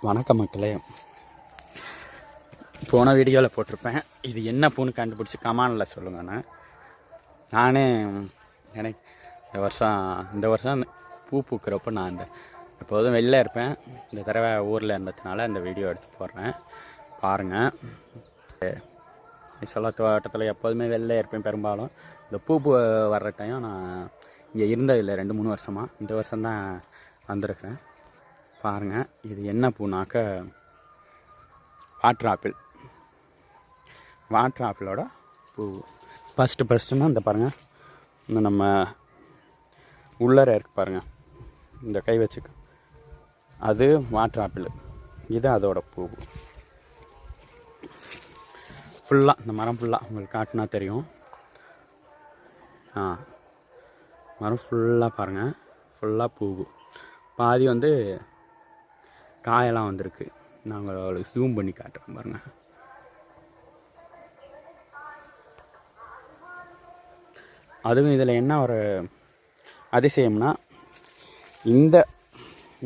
வணக்கம் மக்களே. போன வீடியோவில் போட்டிருப்பேன், இது என்ன பூன்னு கண்டுபிடிச்சி கமானில் சொல்லுங்கண்ணா. நானே எனக்கு இந்த வருஷம் பூ பூக்கிறப்போ நான் எப்போதும் வெளில இருப்பேன். இந்த தடவை ஊரில் இருந்ததுனால இந்த வீடியோ எடுத்து போடுறேன், பாருங்கள். சொல்ல தோட்டத்தில் எப்போதுமே வெளில இருப்பேன். பெரும்பாலும் இந்த பூ வர்ற டைம் நான் இங்கே இருந்ததில்லை 2-3 வருஷமாக. இந்த வருஷம்தான் வந்திருக்கிறேன். பாருங்கள், இது என்ன பூனாக்க வாட்டர் ஆப்பிளோட பூ. ஃபஸ்ட்டுன்னா இந்த பாருங்கள், இந்த நம்ம உள்ளர இருக்கு பாருங்கள், இந்த கை வச்சுக்க, அது வாட்டர் ஆப்பிள். இது அதோட பூ. ஃபுல்லாக இந்த மரம் ஃபுல்லாக உங்களுக்கு காட்டினா தெரியும். மரம் ஃபுல்லாக பாருங்கள், ஃபுல்லாக பூ. பாதி வந்து காயெல்லாம் வந்திருக்கு. நாங்கள் அவளுக்கு ஜூம் பண்ணி காட்டுறோம் பாருங்கள். அதுவும் இதில் என்ன ஒரு அதிசயம்னா,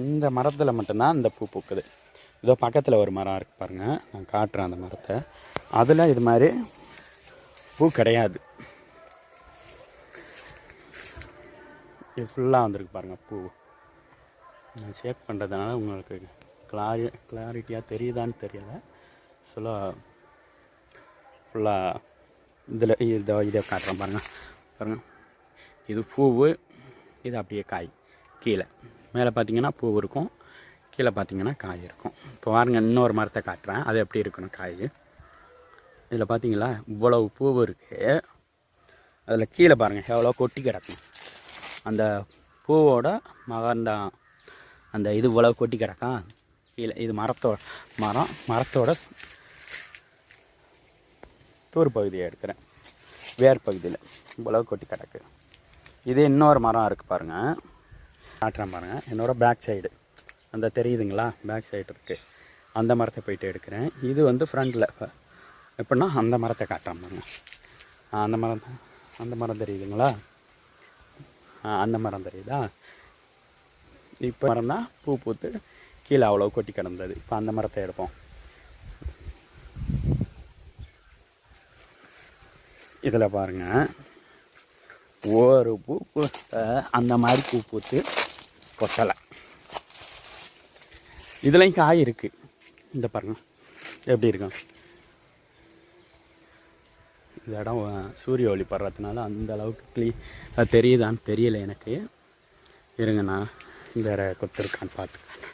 இந்த மரத்தில் மட்டும்தான் இந்த பூ பூக்குது. இதோ பக்கத்தில் ஒரு மரம் இருக்குது பாருங்கள், நான் காட்டுறேன் அந்த மரத்தை. அதில் இது மாதிரி பூ கிடையாது. இது ஃபுல்லாக வந்திருக்கு பாருங்கள் பூ. நான் ஷேக் பண்ணுறதுனால உங்களுக்கு கிளாரிட்டியாக தெரியுதான்னு தெரியல. ஃபுல்லாக இதை காட்டுறேன் பாருங்கள். இது பூவு, இது அப்படியே காய். கீழே மேலே பார்த்தீங்கன்னா பூ இருக்கும், கீழே பார்த்தீங்கன்னா காய் இருக்கும். இப்போ பாருங்கள், இன்னொரு மரத்தை காட்டுறேன், அது எப்படி இருக்கணும் காய். இதில் பார்த்தீங்களா இவ்வளவு பூ இருக்குது. அதில் கீழே பாருங்கள் எவ்வளோ கொட்டி கிடக்கும். அந்த பூவோட மகந்தான் அந்த இது இவ்வளவு கொட்டி கிடக்கா கீழே. இது மரத்தோட தூர் பகுதியை எடுக்கிறேன், வேர் பகுதியில் இவ்வளவு கொட்டி கிடக்கு. இது இன்னொரு மரம் இருக்குது பாருங்கள், காட்டுறேன் பாருங்கள். என்னோட பேக் சைடு அந்த தெரியுதுங்களா, பேக் சைடு இருக்குது, அந்த மரத்தை போயிட்டு எடுக்கிறேன். இது வந்து ஃப்ரண்டில் எப்படின்னா அந்த மரத்தை காட்டுறேன் பாருங்கள். அந்த மரம் தெரியுதுங்களா, அந்த மரம் தெரியுதா. இப்போ மரம் தான் பூ பூத்து கீழே அவ்வளோ கொட்டி கிடந்தது. இப்போ அந்த மரத்தை எடுப்போம். இதில் பாருங்கள், ஒரு பூ அந்த மாதிரி பூ பூத்து கொட்டலை. இதுலேயும் காய் இருக்குது. இந்த பாருங்கள் எப்படி இருக்கும். இந்த இடம் சூரிய ஒளி படுறதுனால அந்த அளவுக்கு தெரியுதான்னு தெரியலை எனக்கு. இருங்க, நான் வேறு கொத்திருக்கான்னு பார்த்துக்கேன்.